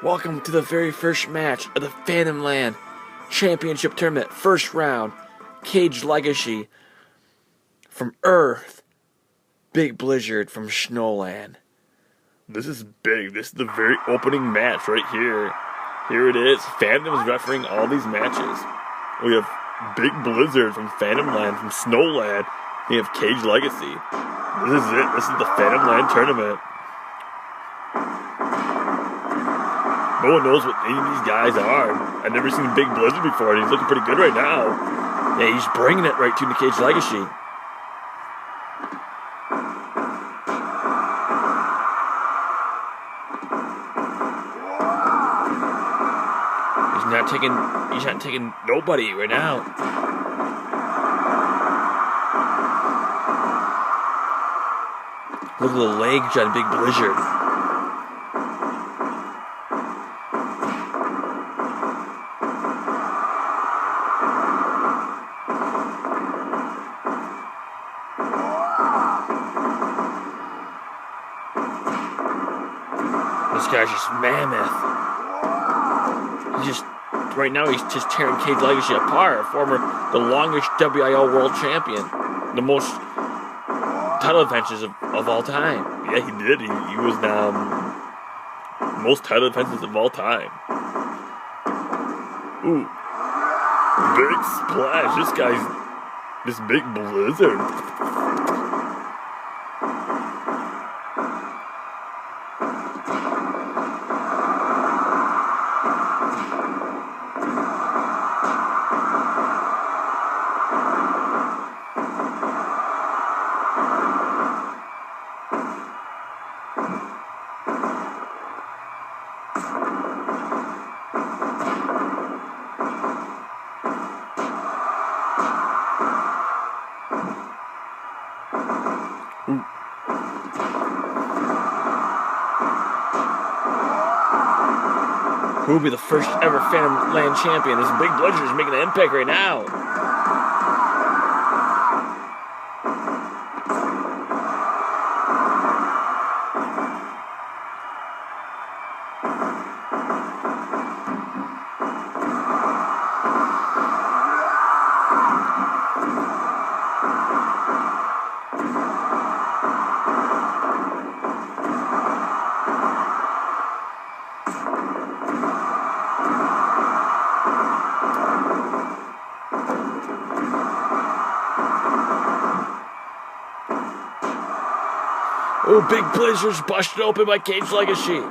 Welcome to the very first match of the Famdam Land Championship Tournament. First round, Cage Legacy from Earth, Big Blizzard from Snowland. This is big. This is the very opening match right here. Here it is. Famdam is refereeing all these matches. We have Big Blizzard from Famdam Land, from Snowland. We have Cage Legacy. This is it. This is the Famdam Land tournament. No one knows what any of these guys are. I've never seen Big Blizzard before, and he's looking pretty good right now. Yeah, he's bringing it right to the Cage Legacy. He's not taking nobody right now. Look at the legs on Big Blizzard. This guy's just mammoth. Right now he's just tearing Cage Legacy apart. The longest WIO world champion. The most title defenses of all time. Yeah, he did. He was most title defenses of all time. Ooh. Big splash. This Big Blizzard. Who will be the first ever Famdam Land champion? This Big Blizzard is making an impact right now. Oh, Big Blizzard's busted open by Cage Legacy. Ooh.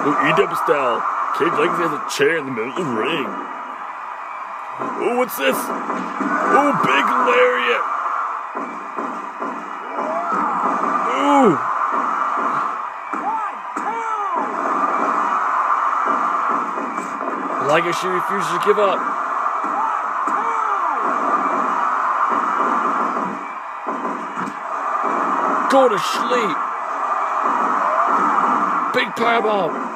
Ooh, E-dub style. Cage Legacy has a chair in the middle of the ring. Oh, what's this? Oh, big lariat. Ooh. Legacy refuses to give up. Go to sleep. Big powerbomb.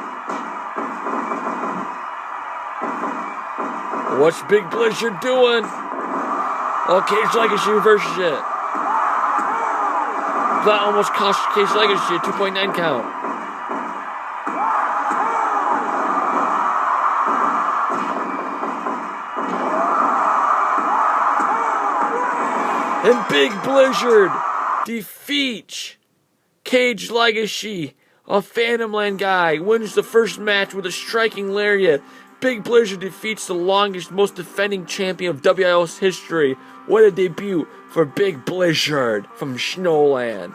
What's Big Blizzard doing? Oh, Cage Legacy reverses it. That almost cost Cage Legacy a 2.9 count. And Big Blizzard defeats Cage Legacy, a Famdam Land guy, wins the first match with a striking lariat. Big Blizzard defeats the longest, most defending champion of WIO's history. What a debut for Big Blizzard from Snowland.